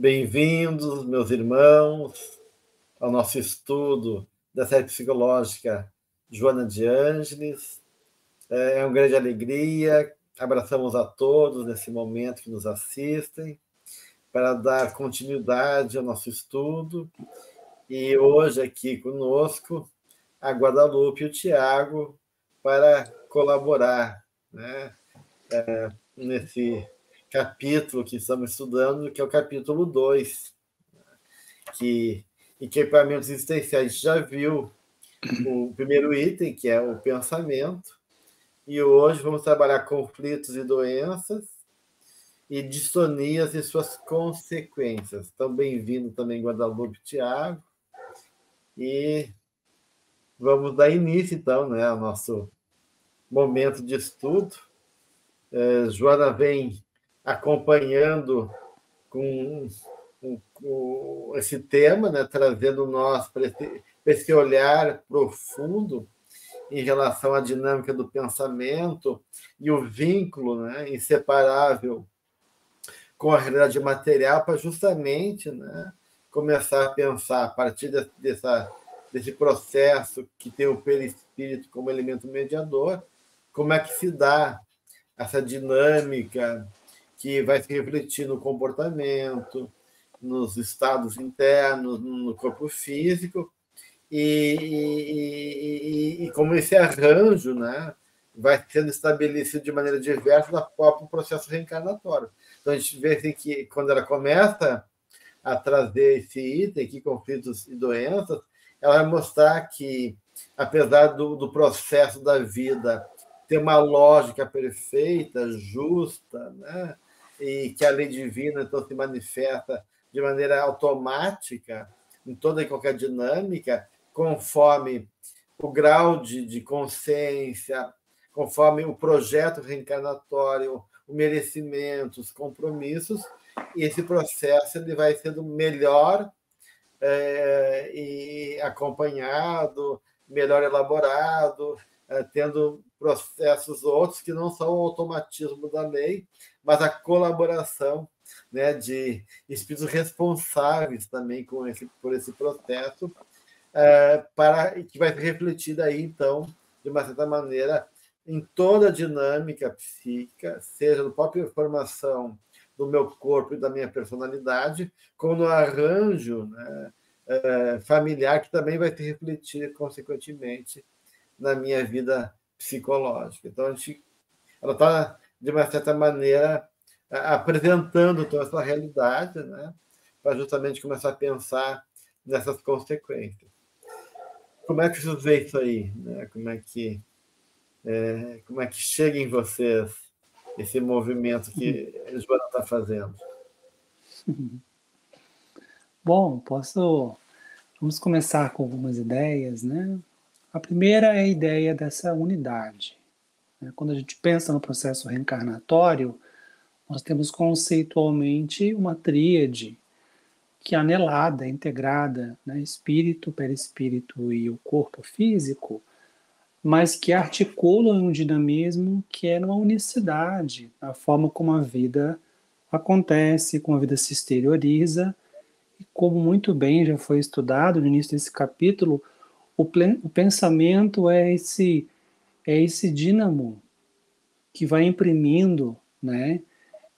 Bem-vindos, meus irmãos, ao nosso estudo da série psicológica Joana de Ângeles. É uma grande alegria, abraçamos a todos nesse momento que nos assistem, para dar continuidade ao nosso estudo. E hoje aqui conosco a Guadalupe e o Tiago para colaborar, né, nesse capítulo que estamos estudando, que é o capítulo 2, que equipamentos existenciais. A gente já viu o primeiro item, que é o pensamento, e hoje vamos trabalhar conflitos e doenças e distonias e suas consequências. Então, bem-vindo também, Guadalupe e Tiago, e vamos dar início, então, né, ao nosso momento de estudo. Joana vem acompanhando com esse tema, né, trazendo nós para esse olhar profundo em relação à dinâmica do pensamento e o vínculo, né, inseparável com a realidade material, para justamente, né, começar a pensar a partir desse processo que tem o perispírito como elemento mediador, como é que se dá essa dinâmica que vai se refletir no comportamento, nos estados internos, no corpo físico, e como esse arranjo, né, vai sendo estabelecido de maneira diversa no próprio processo reencarnatório. Então, a gente vê assim, que quando ela começa a trazer esse item aqui, conflitos e doenças, ela vai mostrar que, apesar do processo da vida ter uma lógica perfeita, justa, né, e que a lei divina então se manifesta de maneira automática em toda e qualquer dinâmica, conforme o grau de consciência, conforme o projeto reencarnatório, o merecimento, os compromissos, e esse processo ele vai sendo melhor e acompanhado, melhor elaborado, tendo processos outros que não são o automatismo da lei, mas a colaboração, né, de espíritos responsáveis também por esse processo, que vai ser refletido aí, então, de uma certa maneira, em toda a dinâmica psíquica, seja na própria formação do meu corpo e da minha personalidade, como no arranjo, né, familiar, que também vai se refletir, consequentemente, na minha vida psicológica. Então, ela está, de uma certa maneira, apresentando toda essa realidade, né, para justamente começar a pensar nessas consequências. Como é que vocês veem isso aí? Né? Como é que chega em vocês esse movimento que a Joana está fazendo? Bom, vamos começar com algumas ideias, né? A primeira é a ideia dessa unidade. Quando a gente pensa no processo reencarnatório, nós temos conceitualmente uma tríade que é anelada, integrada, né? Espírito, perispírito e o corpo físico, mas que articulam um dinamismo que é numa unicidade, a forma como a vida acontece, como a vida se exterioriza, e como muito bem já foi estudado no início desse capítulo, o pensamento é esse dínamo que vai imprimindo, né,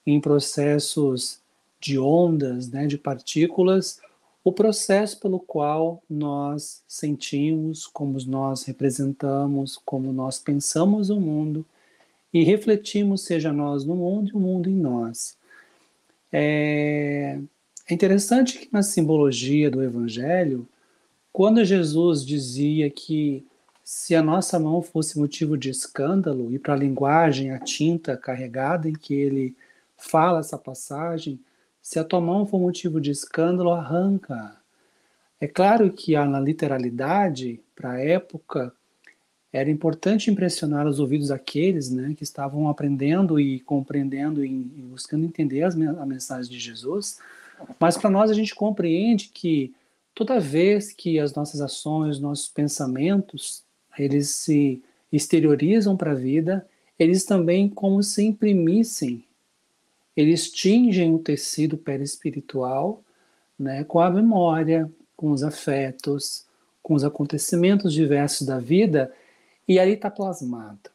em processos de ondas, né, de partículas, o processo pelo qual nós sentimos, como nós representamos, como nós pensamos o mundo e refletimos, seja nós no mundo e o mundo em nós. É interessante que na simbologia do Evangelho, quando Jesus dizia que se a nossa mão fosse motivo de escândalo, e para a linguagem, a tinta carregada em que ele fala essa passagem, se a tua mão for motivo de escândalo, arranca. É claro que na literalidade, para a época, era importante impressionar os ouvidos daqueles, né, que estavam aprendendo e compreendendo e buscando entender a mensagem de Jesus, mas para nós a gente compreende que toda vez que as nossas ações, nossos pensamentos, eles se exteriorizam para a vida, eles também como se imprimissem eles tingem o tecido perispiritual, né, com a memória, com os afetos, com os acontecimentos diversos da vida, e ali está plasmado.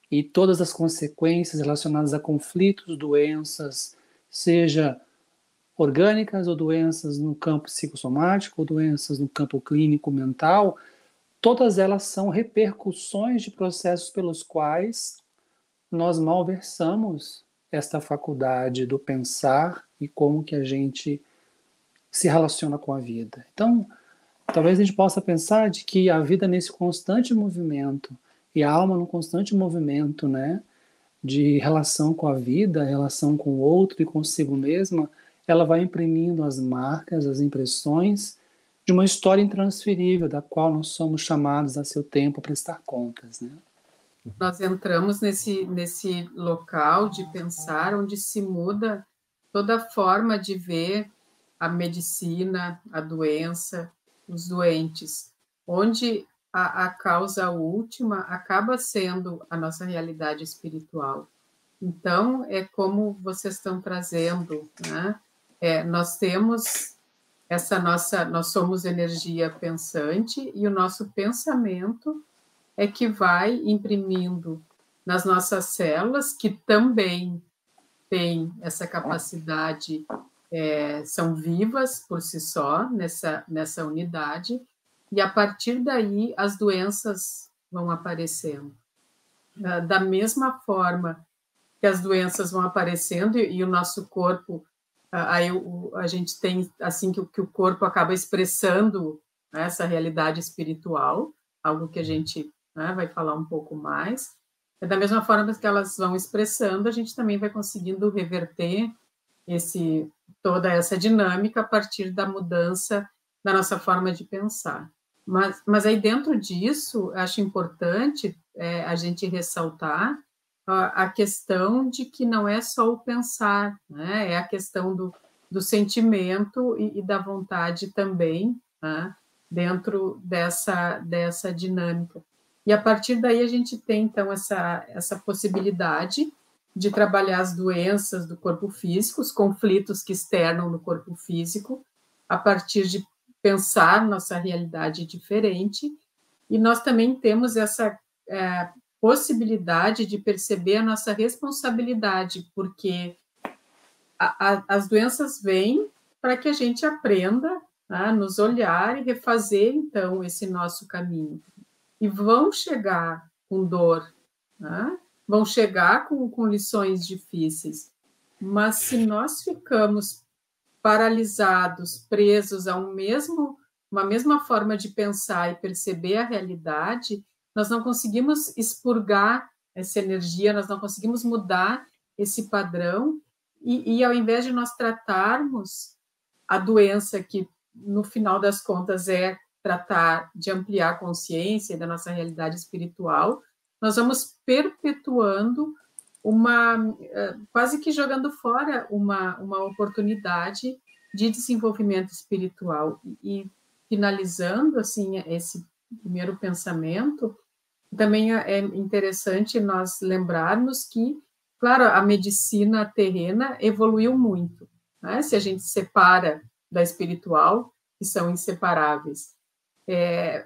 E todas as consequências relacionadas a conflitos, doenças, seja orgânicas ou doenças no campo psicossomático, ou doenças no campo clínico mental, todas elas são repercussões de processos pelos quais nós malversamos esta faculdade do pensar e como que a gente se relaciona com a vida. Então, talvez a gente possa pensar de que a vida nesse constante movimento e a alma no constante movimento, né, de relação com a vida, relação com o outro e consigo mesma, ela vai imprimindo as marcas, as impressões de uma história intransferível, da qual nós somos chamados a seu tempo a prestar contas, né? Nós entramos nesse local de pensar onde se muda toda a forma de ver a medicina, a doença, os doentes, onde a causa última acaba sendo a nossa realidade espiritual. Então, é como vocês estão trazendo, né? Nós temos nós somos energia pensante e o nosso pensamento é que vai imprimindo nas nossas células, que também têm essa capacidade, são vivas por si só, nessa unidade, e a partir daí as doenças vão aparecendo. Da mesma forma que as doenças vão aparecendo e o nosso corpo, aí a gente tem, assim, que o corpo acaba expressando, né, essa realidade espiritual, algo que a gente, né, vai falar um pouco mais. Da mesma forma que elas vão expressando, a gente também vai conseguindo reverter toda essa dinâmica a partir da mudança da nossa forma de pensar. Mas aí dentro disso, acho importante a gente ressaltar a questão de que não é só o pensar, né? É a questão do sentimento e da vontade também, né? Dentro dessa dinâmica. E a partir daí a gente tem, então, essa possibilidade de trabalhar as doenças do corpo físico, os conflitos que externam no corpo físico, a partir de pensar nossa realidade diferente, e nós também temos essa possibilidade de perceber a nossa responsabilidade, porque as doenças vêm para que a gente aprenda a nos olhar e refazer, então, esse nosso caminho. E vão chegar com dor, né? Vão chegar com lições difíceis, mas se nós ficamos paralisados, presos a uma mesma forma de pensar e perceber a realidade, nós não conseguimos expurgar essa energia, nós não conseguimos mudar esse padrão, e ao invés de nós tratarmos a doença, que no final das contas é tratar de ampliar a consciência da nossa realidade espiritual, nós vamos perpetuando quase que jogando fora uma oportunidade de desenvolvimento espiritual. E finalizando assim esse primeiro pensamento, também é interessante nós lembrarmos que, claro, a medicina terrena evoluiu muito, né? Se a gente separa da espiritual, que são inseparáveis.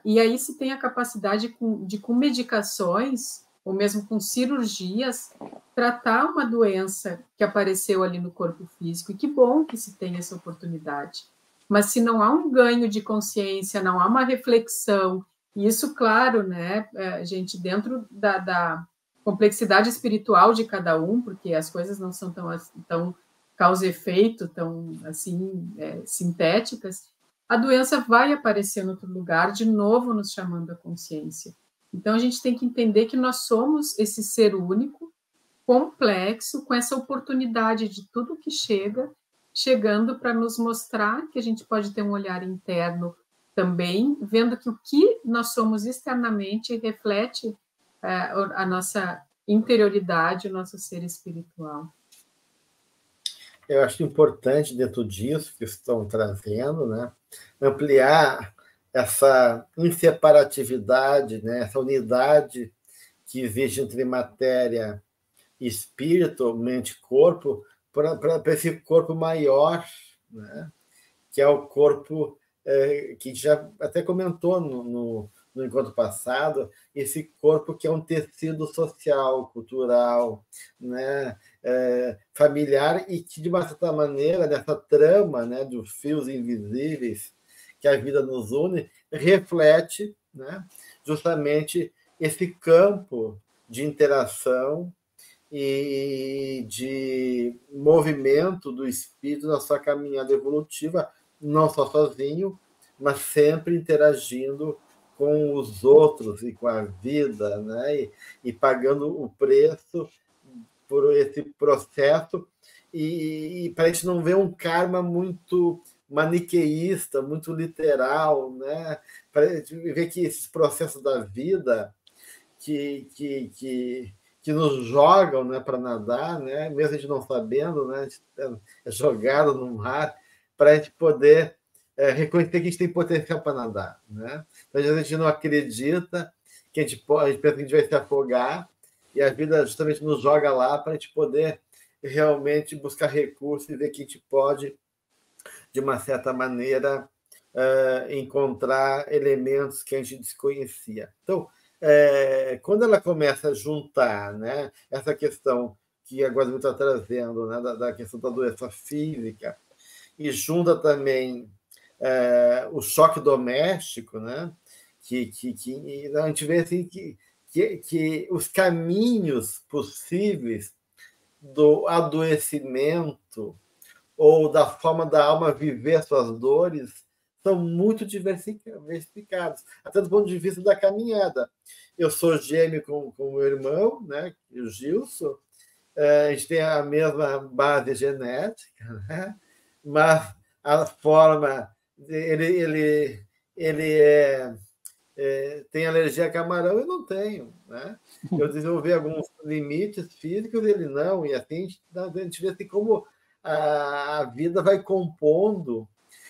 E aí se tem a capacidade de com medicações, ou mesmo com cirurgias, tratar uma doença que apareceu ali no corpo físico, e que bom que se tem essa oportunidade. Mas se não há um ganho de consciência, não há uma reflexão, e isso, claro, né, gente, dentro da complexidade espiritual de cada um, porque as coisas não são tão causa e efeito, tão assim, sintéticas, a doença vai aparecer em outro lugar, de novo nos chamando a consciência. Então, a gente tem que entender que nós somos esse ser único, complexo, com essa oportunidade de tudo que chegando para nos mostrar que a gente pode ter um olhar interno também, vendo que o que nós somos externamente reflete a nossa interioridade, o nosso ser espiritual. Eu acho importante, dentro disso que estão trazendo, né, ampliar essa inseparatividade, né, essa unidade que existe entre matéria e espírito, mente e corpo, para esse corpo maior, né? Que é o corpo que já até comentou no encontro passado, esse corpo que é um tecido social, cultural, né? Familiar, e que, de uma certa maneira, nessa trama, né, dos fios invisíveis que a vida nos une, reflete, né, justamente esse campo de interação e de movimento do espírito na sua caminhada evolutiva, não só sozinho, mas sempre interagindo com os outros e com a vida, né? E pagando o preço por esse processo, e para a gente não ver um karma muito maniqueísta, muito literal, né? Para a gente ver que esses processos da vida que nos jogam, né, para nadar, né, mesmo a gente não sabendo, né, a gente é jogado no mar, para a gente poder reconhecer que a gente tem potencial para nadar. Né? Então, às vezes a gente não acredita, que a gente pensa que a gente vai se afogar, e a vida justamente nos joga lá para a gente poder realmente buscar recursos e ver que a gente pode, de uma certa maneira, encontrar elementos que a gente desconhecia. Então, quando ela começa a juntar, né, essa questão que a Guadalupe está trazendo, né, da questão da doença física, e junta também o choque doméstico, né, que a gente vê assim, que os caminhos possíveis do adoecimento ou da forma da alma viver suas dores são muito diversificados, até do ponto de vista da caminhada. Eu sou gêmeo com o meu irmão, né, o Gilson, a gente tem a mesma base genética, né, mas a forma... Ele tem alergia a camarão, eu não tenho. Né? Eu desenvolvi alguns limites físicos, ele não, e assim a gente vê assim como a vida vai compondo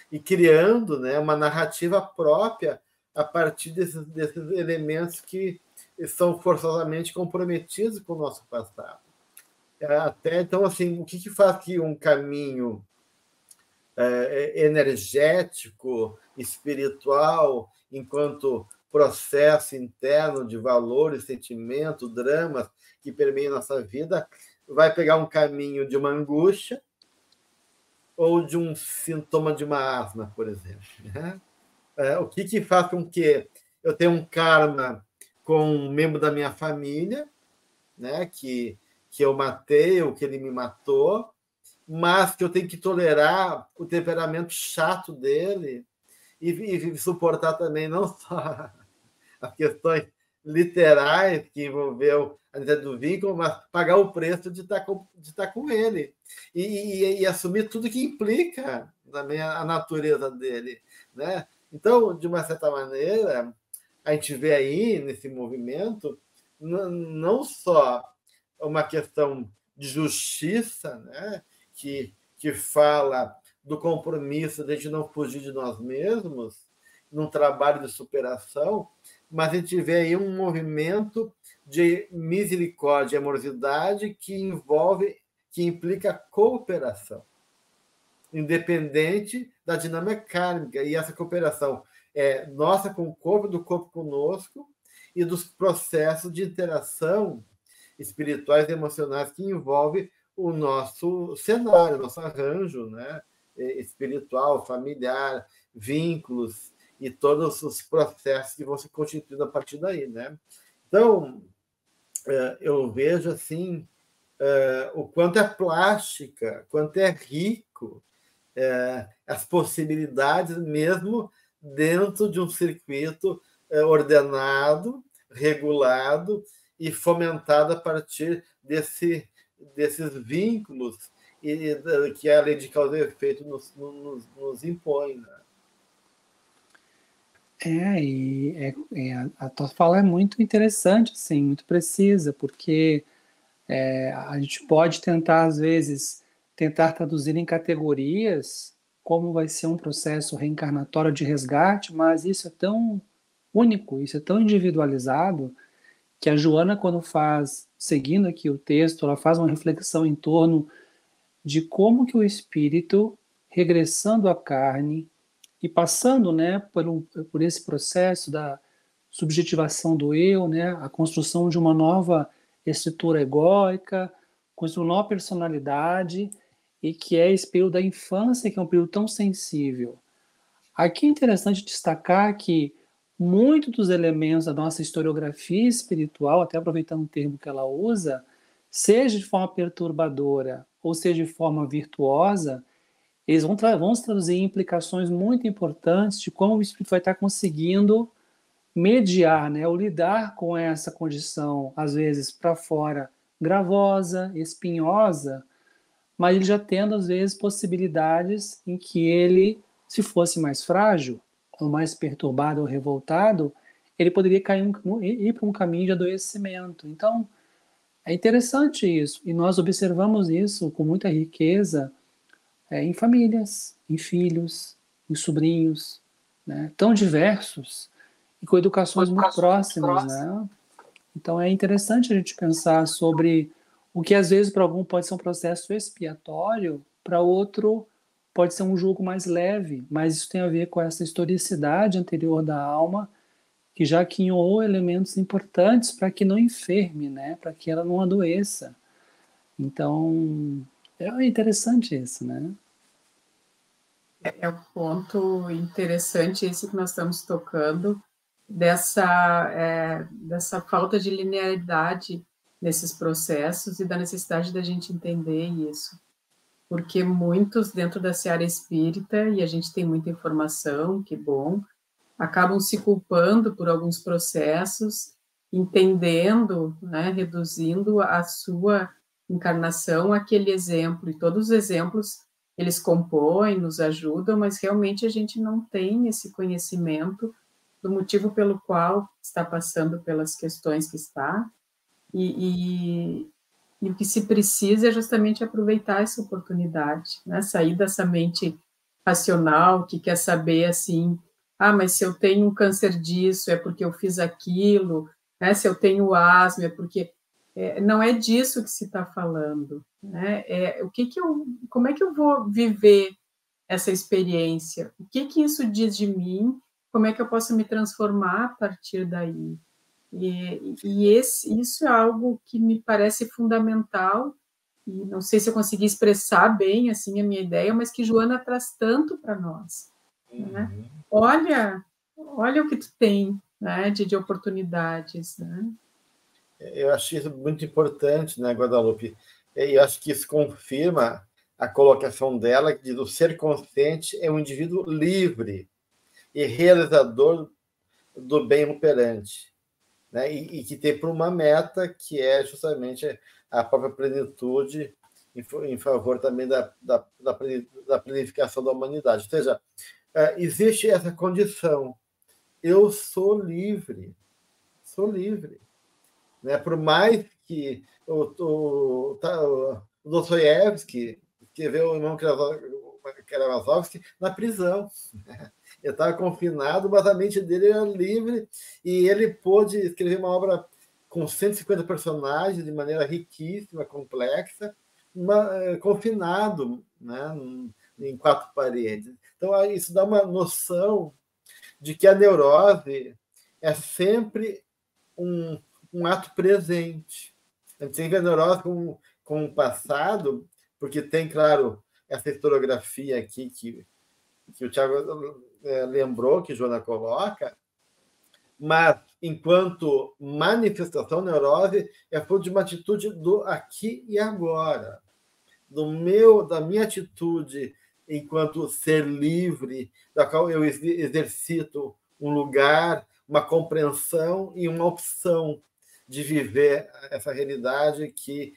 e criando, né, uma narrativa própria a partir desses elementos que são forçosamente comprometidos com o nosso passado. Até então, assim, o que faz que um caminho energético, espiritual, enquanto processo interno de valores, sentimentos, dramas que permeiam nossa vida, vai pegar um caminho de uma angústia ou de um sintoma de uma asma, por exemplo. Né? O que faz com que eu tenha um karma com um membro da minha família, né, que eu matei ou que ele me matou, mas que eu tenho que tolerar o temperamento chato dele e suportar também não só as questões literais que envolveu a necessidade do vínculo, mas pagar o preço de estar com ele e assumir tudo que implica também a natureza dele. Né? Então, de uma certa maneira, a gente vê aí, nesse movimento, não só uma questão de justiça, né? que fala do compromisso de a gente não fugir de nós mesmos, num trabalho de superação, mas a gente vê aí um movimento de misericórdia e amorosidade que implica cooperação, independente da dinâmica kármica. E essa cooperação é nossa com o corpo, do corpo conosco, e dos processos de interação espirituais e emocionais que envolvem o nosso cenário, nosso arranjo, né, espiritual, familiar, vínculos e todos os processos que vão se constituindo a partir daí. Né? Então, eu vejo assim o quanto é plástica, quanto é rico as possibilidades mesmo dentro de um circuito ordenado, regulado e fomentado a partir desses vínculos que a lei de causa e efeito nos impõe. Né? A tua fala é muito interessante, assim, muito precisa, porque a gente pode tentar, às vezes, traduzir em categorias como vai ser um processo reencarnatório de resgate, mas isso é tão único, isso é tão individualizado, que a Joana, quando seguindo aqui o texto, ela faz uma reflexão em torno de como que o espírito, regressando à carne e passando, né, por esse processo da subjetivação do eu, né, a construção de uma nova estrutura egóica, construindo uma nova personalidade, e que é esse período da infância, que é um período tão sensível. Aqui é interessante destacar que muitos dos elementos da nossa historiografia espiritual, até aproveitando o termo que ela usa, seja de forma perturbadora ou seja de forma virtuosa, eles vão traduzir implicações muito importantes de como o espírito vai estar conseguindo mediar, né, ou lidar com essa condição, às vezes para fora, gravosa, espinhosa, mas ele já tendo, às vezes, possibilidades em que ele, se fosse mais frágil, ou mais perturbado ou revoltado, ele poderia ir para um caminho de adoecimento. Então, é interessante isso, e nós observamos isso com muita riqueza em famílias, em filhos, em sobrinhos, né, tão diversos, e com educações muito próximas, né? Então é interessante a gente pensar sobre o que às vezes para algum pode ser um processo expiatório, para outro pode ser um jugo mais leve, mas isso tem a ver com essa historicidade anterior da alma, que já quinhou elementos importantes para que não enferme, né? Para que ela não adoeça. Então é interessante isso, né? É um ponto interessante esse que nós estamos tocando, dessa falta de linearidade nesses processos e da necessidade da gente entender isso. Porque muitos dentro da seara espírita, e a gente tem muita informação, que bom, acabam se culpando por alguns processos, entendendo, né, reduzindo a sua encarnação àquele exemplo, e todos os exemplos eles compõem, nos ajudam, mas realmente a gente não tem esse conhecimento do motivo pelo qual está passando pelas questões que está, e o que se precisa é justamente aproveitar essa oportunidade, né? Sair dessa mente racional que quer saber assim, mas se eu tenho um câncer disso é porque eu fiz aquilo, né? Se eu tenho asma é porque não é disso que se está falando, né? Como é que eu vou viver essa experiência? O que isso diz de mim? Como é que eu posso me transformar a partir daí? Isso é algo que me parece fundamental, e não sei se eu consegui expressar bem assim a minha ideia, mas que Joana traz tanto para nós. Né? Olha o que tu tem, né, de oportunidades. Né? Eu acho isso muito importante, né, Guadalupe? E eu acho que isso confirma a colocação dela, que diz: o ser consciente é um indivíduo livre e realizador do bem operante, né? E que tem por uma meta que é justamente a própria plenitude em favor também da planificação da humanidade. Ou seja, existe essa condição. Eu sou livre. Né? Por mais que o Dostoiévski escreveu o irmão Karamazov na prisão. Ele estava confinado, mas a mente dele era livre e ele pôde escrever uma obra com 150 personagens de maneira riquíssima, complexa, confinado, né, em 4 paredes. Então, isso dá uma noção de que a neurose é sempre um ato presente. A gente tem que ver a neurose com o passado, porque tem, claro, essa historiografia aqui que o Tiago lembrou, que Joana coloca, mas enquanto manifestação neurose é fruto de uma atitude do aqui e agora, da minha atitude enquanto ser livre, da qual eu exercito um lugar, uma compreensão e uma opção de viver essa realidade que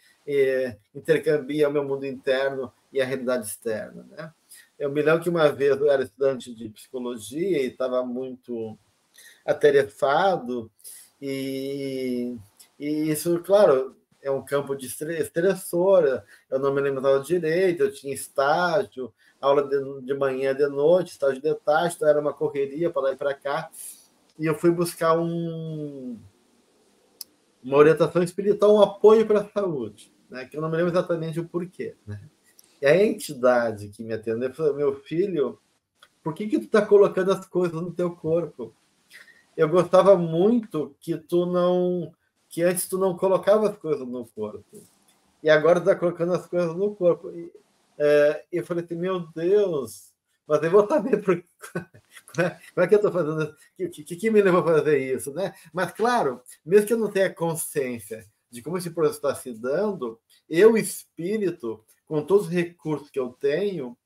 intercambia o meu mundo interno e a realidade externa, né? Eu me lembro que uma vez eu era estudante de psicologia e estava muito atarefado, e isso, claro, é um campo de estressor, eu não me lembrava direito, eu tinha estágio, aula de manhã, de noite, estágio de tarde, então era uma correria para lá e para cá, e eu fui buscar uma orientação espiritual, um apoio para a saúde, né, que eu não me lembro exatamente o porquê, né? E a entidade que me atendeu falou: meu filho, por que tu está colocando as coisas no teu corpo? Eu gostava muito que antes tu não colocava as coisas no corpo. E agora tu está colocando as coisas no corpo. E eu falei assim, meu Deus, mas eu vou saber como é que eu estou fazendo isso? O que me levou a fazer isso, né? Mas, claro, mesmo que eu não tenha consciência de como esse processo está se dando, eu, espírito, com todos os recursos que eu tenho,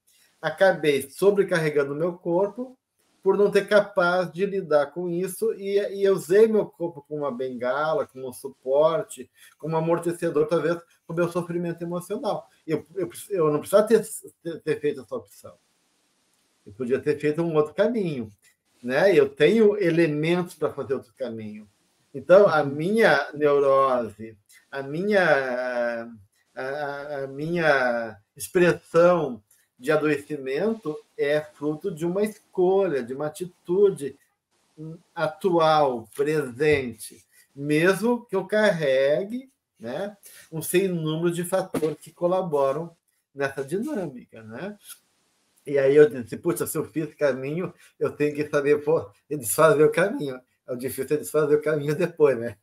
acabei sobrecarregando o meu corpo por não ter capaz de lidar com isso e eu usei meu corpo como uma bengala, como um suporte, como um amortecedor, talvez, para o meu sofrimento emocional. Eu não precisava ter feito essa opção. Eu podia ter feito um outro caminho, né? Eu tenho elementos para fazer outro caminho. Então, a minha neurose, a minha expressão de adoecimento é fruto de uma escolha, de uma atitude atual, presente, mesmo que eu carregue, né, um sem número de fatores que colaboram nessa dinâmica, né? E aí eu disse, puxa, se eu fiz caminho, eu tenho que saber desfazer o caminho. O difícil é desfazer o caminho depois, né?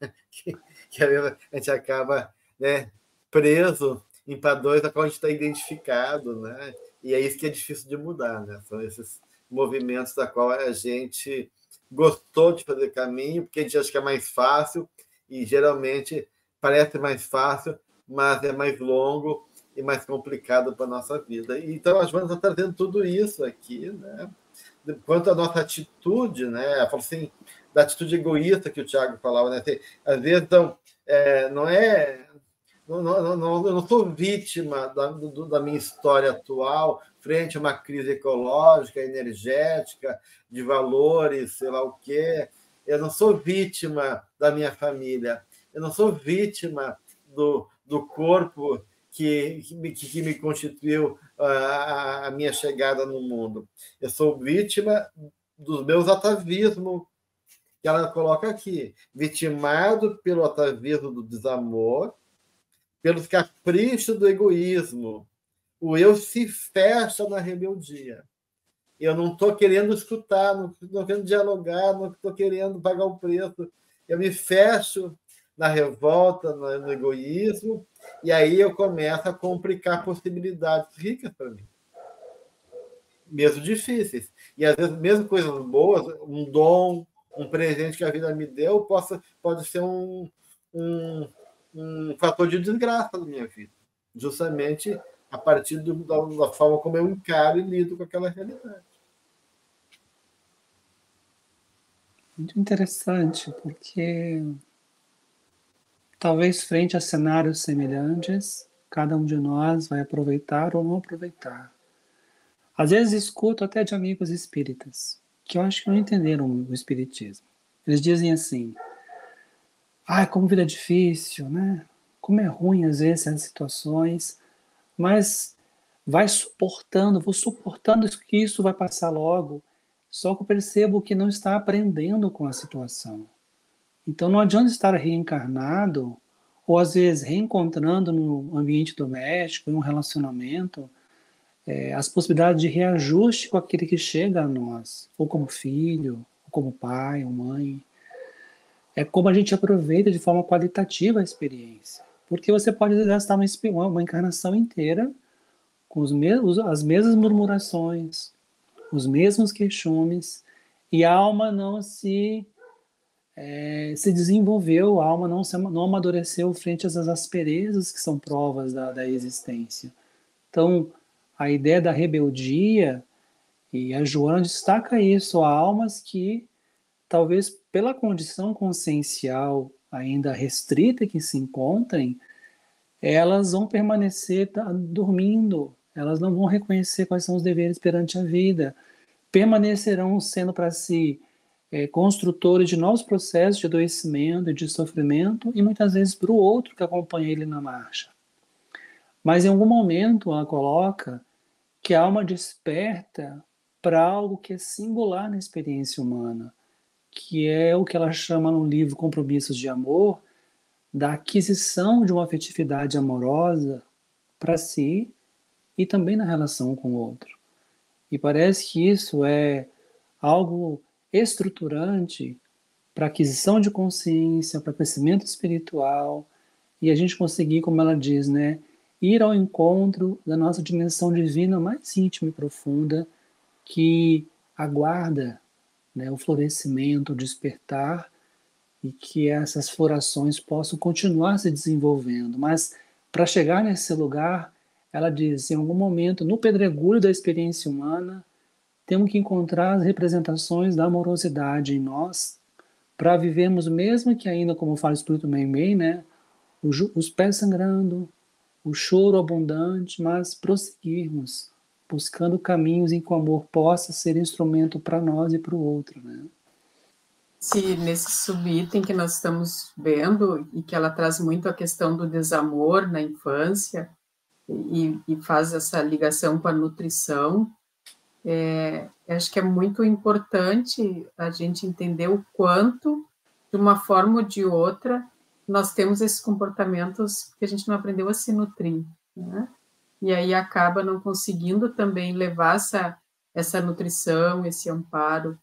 Que a gente acaba, né, preso em padrões a qual a gente está identificado, né? E é isso que é difícil de mudar, né? São esses movimentos da qual a gente gostou de fazer caminho, porque a gente acha que é mais fácil, e geralmente parece mais fácil, mas é mais longo e mais complicado para a nossa vida. Então, a Joana está trazendo tudo isso aqui, né? Quanto à nossa atitude, né? Ela falou assim, da atitude egoísta que o Tiago falava, né? Assim, às vezes, então, não é... eu não sou vítima da minha história atual frente a uma crise ecológica, energética, de valores, sei lá o quê. Eu não sou vítima da minha família. Eu não sou vítima do corpo que me constituiu a minha chegada no mundo. Eu sou vítima dos meus atavismos, que ela coloca aqui, vitimado pelo atavismo do desamor, pelos caprichos do egoísmo. O eu se fecha na rebeldia. Eu não estou querendo escutar, não estou querendo dialogar, não estou querendo pagar o preço. Eu me fecho na revolta, no egoísmo, e aí eu começo a complicar possibilidades ricas para mim, mesmo difíceis. E às vezes, mesmo coisas boas, um dom, um presente que a vida me deu, pode ser um fator de desgraça na minha vida, justamente a partir da forma como eu encaro e lido com aquela realidade. Muito interessante, porque talvez frente a cenários semelhantes, cada um de nós vai aproveitar ou não aproveitar. Às vezes escuto até de amigos espíritas, que eu acho que não entenderam o espiritismo. Eles dizem assim, como vida é difícil, né? Como é ruim às vezes as situações, mas vou suportando que isso vai passar logo, só que eu percebo que não está aprendendo com a situação. Então não adianta estar reencarnado, ou às vezes reencontrando no ambiente doméstico, em um relacionamento, as possibilidades de reajuste com aquele que chega a nós, ou como filho, ou como pai, ou mãe. É como a gente aproveita de forma qualitativa a experiência. Porque você pode gastar uma encarnação inteira com as mesmas murmurações, os mesmos queixumes, e a alma não se desenvolveu, a alma não amadureceu frente às asperezas que são provas da existência. Então, a ideia da rebeldia, e a Joana destaca isso, há almas que, talvez pela condição consciencial ainda restrita que se encontrem, elas vão permanecer dormindo, elas não vão reconhecer quais são os deveres perante a vida, permanecerão sendo para si construtores de novos processos de adoecimento e de sofrimento, e muitas vezes para o outro que acompanha ele na marcha. Mas em algum momento ela coloca que a alma desperta para algo que é singular na experiência humana, que é o que ela chama no livro Compromissos de Amor, da aquisição de uma afetividade amorosa para si, e também na relação com o outro. E parece que isso é algo estruturante para aquisição de consciência, para crescimento espiritual, e a gente conseguir, como ela diz, né, ir ao encontro da nossa dimensão divina mais íntima e profunda, que aguarda, né, o florescimento, o despertar, e que essas florações possam continuar se desenvolvendo. Mas para chegar nesse lugar, ela diz, em algum momento, no pedregulho da experiência humana, temos que encontrar as representações da amorosidade em nós para vivermos, mesmo que ainda, como fala o Espírito Meimei, né, os pés sangrando, o choro abundante, mas prosseguirmos, buscando caminhos em que o amor possa ser instrumento para nós e para o outro, né? Nesse subitem que nós estamos vendo, e que ela traz muito a questão do desamor na infância, e faz essa ligação com a nutrição, acho que é muito importante a gente entender o quanto, de uma forma ou de outra, nós temos esses comportamentos que a gente não aprendeu a se nutrir, né? E aí acaba não conseguindo também levar essa nutrição, esse amparo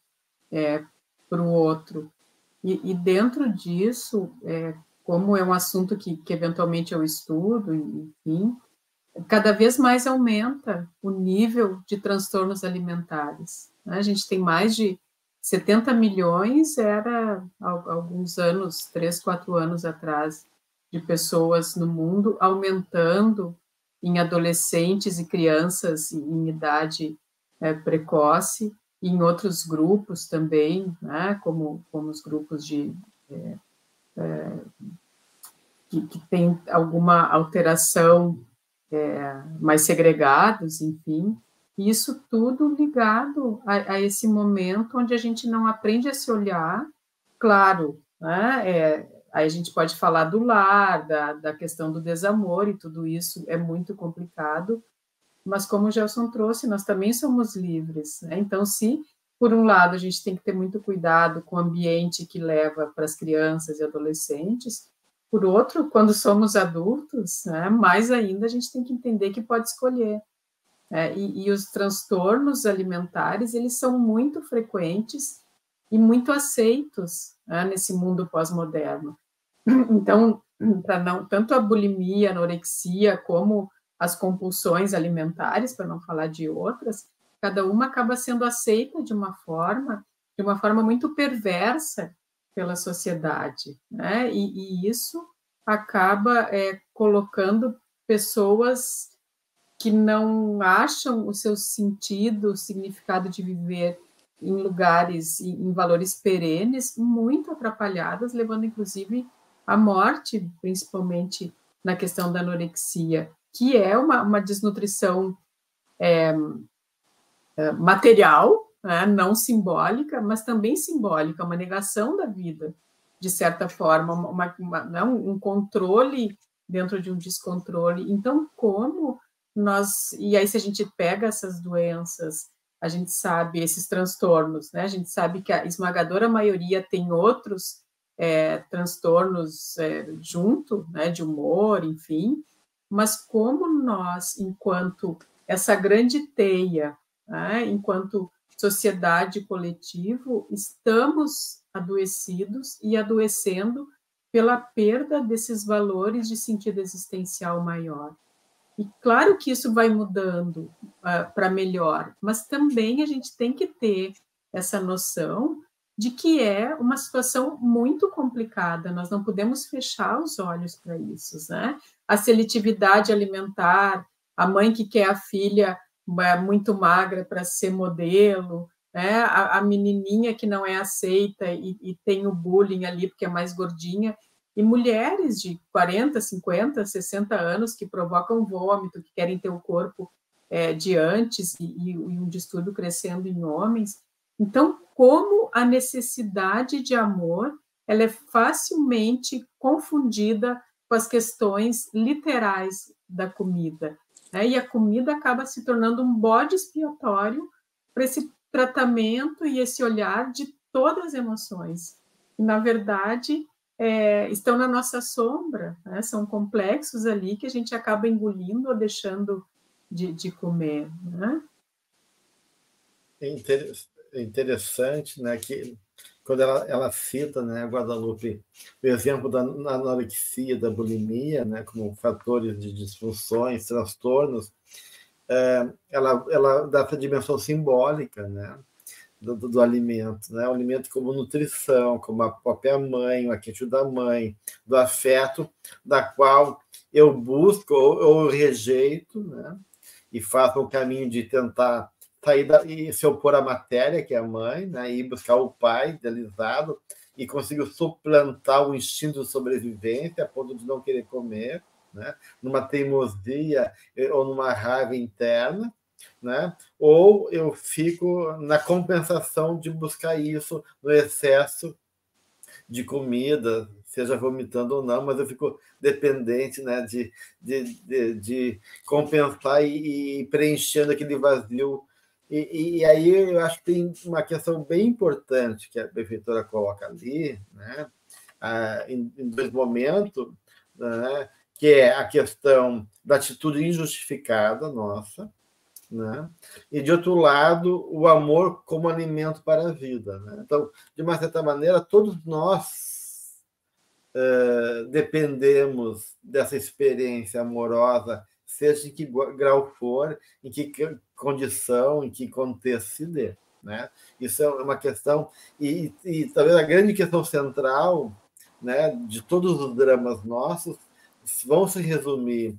para o outro. E dentro disso, como é um assunto que eventualmente eu estudo, enfim, cada vez mais aumenta o nível de transtornos alimentares, né? A gente tem mais de 70 milhões, era alguns anos, 3, 4 anos atrás, de pessoas no mundo, aumentando em adolescentes e crianças em idade precoce, e em outros grupos também, né, como os grupos que tem alguma alteração, mais segregados, enfim, e isso tudo ligado a esse momento onde a gente não aprende a se olhar, claro, né, aí a gente pode falar do lar, da questão do desamor, e tudo isso é muito complicado, mas como o Gelson trouxe, nós também somos livres, né? Então, se por um lado a gente tem que ter muito cuidado com o ambiente que leva para as crianças e adolescentes, por outro, quando somos adultos, né, mais ainda a gente tem que entender que pode escolher. E os transtornos alimentares, eles são muito frequentes e muito aceitos, né, nesse mundo pós-moderno. Então, para não tanto a bulimia, a anorexia, como as compulsões alimentares, para não falar de outras, cada uma acaba sendo aceita de uma forma muito perversa pela sociedade, né? E isso acaba colocando pessoas que não acham o seu sentido, o significado de viver em lugares, em valores perenes, muito atrapalhadas, levando inclusive à morte, principalmente na questão da anorexia, que é uma desnutrição material, né, não simbólica, mas também simbólica, uma negação da vida, de certa forma, um controle dentro de um descontrole. Então, como nós... E aí, se a gente pega essas doenças, a gente sabe, esses transtornos, né, a gente sabe que a esmagadora maioria tem outros transtornos junto, né, de humor, enfim, mas como nós, enquanto essa grande teia, né, enquanto sociedade e coletivo, estamos adoecidos e adoecendo pela perda desses valores de sentido existencial maior. E claro que isso vai mudando para melhor, mas também a gente tem que ter essa noção de que é uma situação muito complicada, nós não podemos fechar os olhos para isso, né? A seletividade alimentar, a mãe que quer a filha muito magra para ser modelo, né? A menininha que não é aceita e tem o bullying ali porque é mais gordinha, e mulheres de 40, 50, 60 anos que provocam vômito, que querem ter o corpo de antes, e um distúrbio crescendo em homens. Então, como a necessidade de amor ela é facilmente confundida com as questões literais da comida, né? E a comida acaba se tornando um bode expiatório para esse tratamento e esse olhar de todas as emoções. E, na verdade, estão na nossa sombra, né? São complexos ali que a gente acaba engolindo ou deixando de comer, né? É interessante, né, que quando ela cita, né, Guadalupe, o exemplo da anorexia, da bulimia, né, como fatores de disfunções, transtornos, ela dá essa dimensão simbólica, né, do alimento, né, o alimento como nutrição, como a própria mãe, o arquétipo da mãe, do afeto, da qual eu busco ou eu rejeito, né, e faço o caminho de tentar sair e se opor à matéria, que é a mãe, né, e buscar o pai idealizado, e consigo suplantar o instinto de sobrevivência a ponto de não querer comer, né, numa teimosia ou numa raiva interna, né, ou eu fico na compensação de buscar isso no excesso de comida, seja vomitando ou não, mas eu fico dependente, né, de compensar e preenchendo aquele vazio. E aí eu acho que tem uma questão bem importante que a prefeitura coloca ali, né, em dois momentos, né, que é a questão da atitude injustificada nossa, né? E, de outro lado, o amor como alimento para a vida. Né? Então, de uma certa maneira, todos nós dependemos dessa experiência amorosa, seja em que grau for, em que condição, em que contexto se dê. Né? Isso é uma questão, e talvez a grande questão central, né, de todos os dramas nossos vão se resumir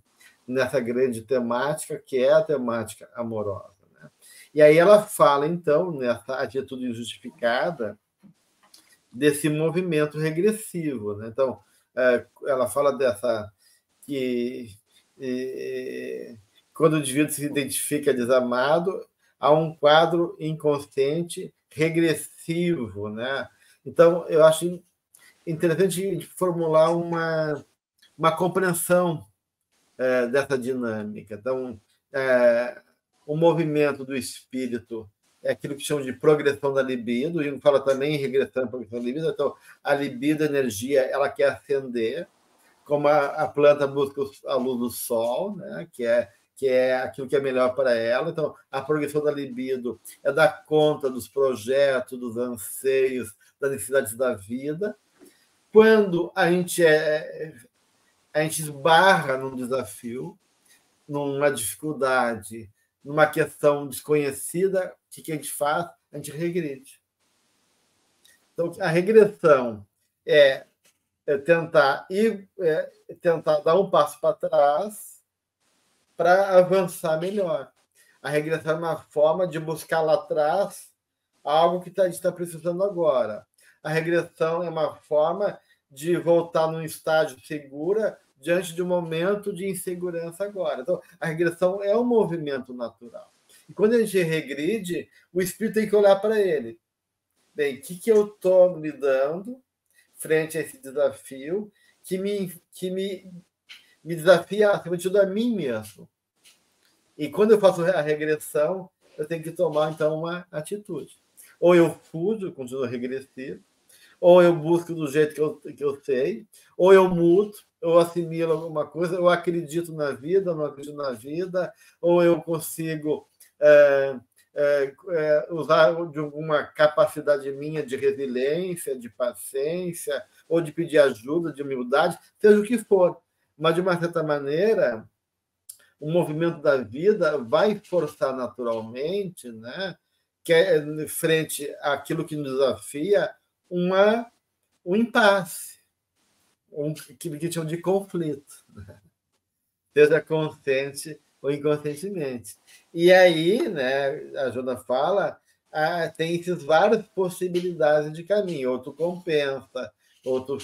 nessa grande temática, que é a temática amorosa. Né? E aí ela fala, então, nessa atitude injustificada, desse movimento regressivo. Né? Então, ela fala dessa que quando o indivíduo se identifica desamado, há um quadro inconsciente regressivo. Né? Então, eu acho interessante formular uma compreensão dessa dinâmica. Então, o movimento do espírito é aquilo que chamam de progressão da libido, e fala também em regressão e progressão da libido. Então, a libido, a energia, ela quer ascender, como a planta busca a luz do sol, né? que é aquilo que é melhor para ela. Então, a progressão da libido é dar conta dos projetos, dos anseios, das necessidades da vida. Quando a gente esbarra num desafio, numa dificuldade, numa questão desconhecida, o que a gente faz? A gente regride. Então, a regressão é tentar dar um passo para trás para avançar melhor. A regressão é uma forma de buscar lá atrás algo que a gente está precisando agora. A regressão é uma forma de voltar num estágio seguro diante de um momento de insegurança agora. Então, a regressão é um movimento natural. E quando a gente regride, o espírito tem que olhar para ele. Bem, o que eu estou lidando frente a esse desafio que me desafia, acima de tudo, a mim mesmo. E quando eu faço a regressão, eu tenho que tomar, então, uma atitude. Ou eu fujo, continuo regressivo, ou eu busco do jeito que eu sei, ou eu mudo, ou assimilo alguma coisa, eu acredito na vida, não acredito na vida, ou eu consigo usar de alguma capacidade minha de resiliência, de paciência, ou de pedir ajuda, de humildade, seja o que for. Mas, de uma certa maneira, o movimento da vida vai forçar naturalmente, né, que é, frente àquilo que nos desafia, um impasse, aquilo que chamam de conflito, né? Seja consciente ou inconscientemente. E aí, né, a Jona fala, tem essas várias possibilidades de caminho. Ou tu compensa, ou tu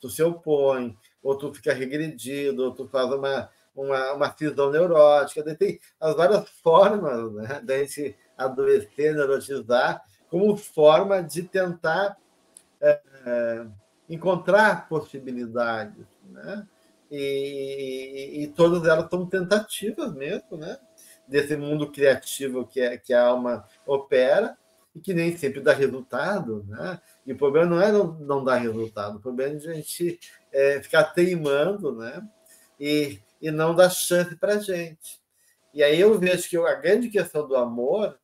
se opõe, ou tu fica regredido, ou tu faz uma cisão neurótica. Tem as várias formas, né, da gente adoecer, neurotizar, como forma de tentar encontrar possibilidades, né? E todas elas são tentativas mesmo, né? Desse mundo criativo que a alma opera e que nem sempre dá resultado, né? E o problema não é não dar resultado, o problema é a gente ficar teimando, né? E não dar chance para a gente. E aí eu vejo que a grande questão do amor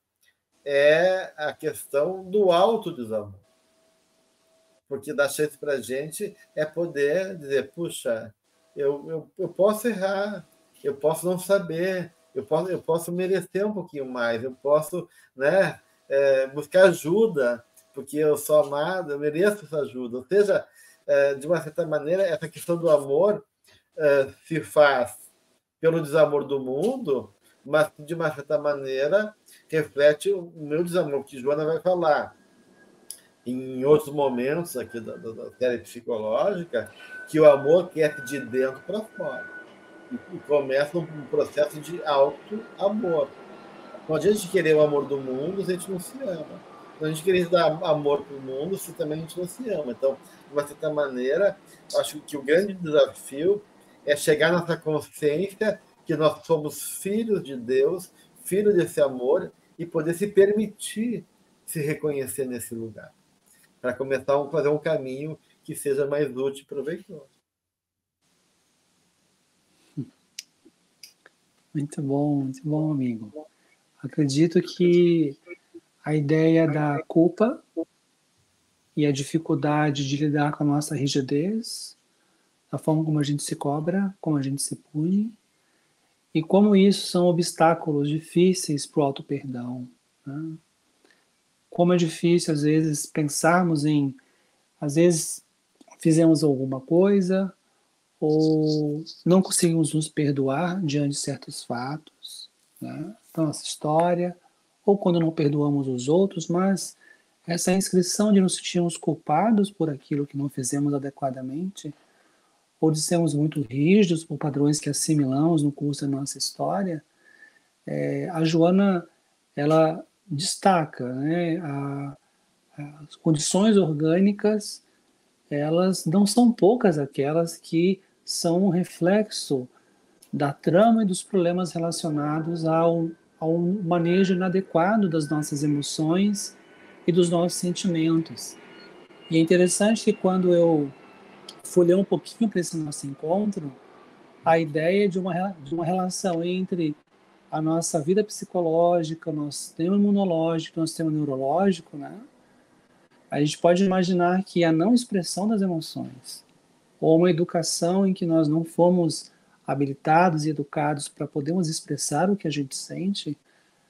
é a questão do autodesamor. Porque dar chance para a gente é poder dizer, puxa, eu posso errar, eu posso não saber, eu posso merecer um pouquinho mais, eu posso, né, buscar ajuda, porque eu sou amado, eu mereço essa ajuda. Ou seja, de uma certa maneira, essa questão do amor se faz pelo desamor do mundo, mas, de uma certa maneira, reflete o meu desamor, que Joana vai falar em outros momentos aqui da série psicológica, que o amor quer de dentro para fora. E começa um processo de auto-amor. Não adianta a gente querer o amor do mundo se a gente não se ama. Não a gente querer dar amor para o mundo se também a gente não se ama. Então, de uma certa maneira, acho que o grande desafio é chegar nessa consciência que nós somos filhos de Deus, filhos desse amor, e poder se permitir se reconhecer nesse lugar, para começar a fazer um caminho que seja mais útil e proveitoso. Muito bom, amigo. Acredito que a ideia da culpa e a dificuldade de lidar com a nossa rigidez, a forma como a gente se cobra, como a gente se pune, e como isso são obstáculos difíceis para o auto-perdão. Né? Como é difícil, às vezes, pensarmos em, às vezes, fizemos alguma coisa, ou não conseguimos nos perdoar diante de certos fatos, né? Nossa história, ou quando não perdoamos os outros, mas essa inscrição de nos sentirmos culpados por aquilo que não fizemos adequadamente, ou de sermos muito rígidos por padrões que assimilamos no curso da nossa história, a Joana, ela destaca, né, as condições orgânicas, elas não são poucas aquelas que são um reflexo da trama e dos problemas relacionados ao manejo inadequado das nossas emoções e dos nossos sentimentos. E é interessante que quando eu fui ler um pouquinho para esse nosso encontro, a ideia de uma relação entre a nossa vida psicológica, nosso sistema imunológico, nosso sistema neurológico, né? A gente pode imaginar que a não expressão das emoções, ou uma educação em que nós não fomos habilitados e educados para podermos expressar o que a gente sente,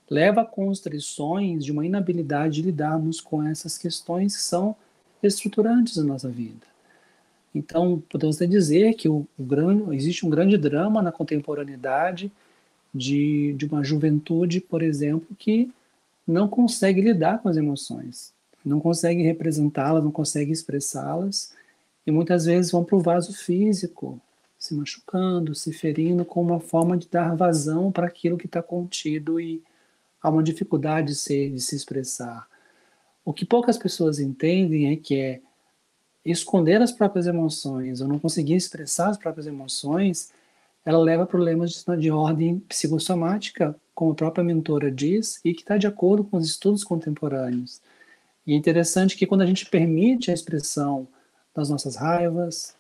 leva a constrições de uma inabilidade de lidarmos com essas questões que são estruturantes da nossa vida. Então, podemos até dizer que existe um grande drama na contemporaneidade de uma juventude, por exemplo, que não consegue lidar com as emoções, não consegue representá-las, não consegue expressá-las, e muitas vezes vão para o vaso físico, se machucando, se ferindo, como uma forma de dar vazão para aquilo que está contido e há uma dificuldade de se expressar. O que poucas pessoas entendem é que esconder as próprias emoções, ou não conseguir expressar as próprias emoções, ela leva a problemas de ordem psicossomática, como a própria mentora diz, e que está de acordo com os estudos contemporâneos. E é interessante que quando a gente permite a expressão das nossas raivas,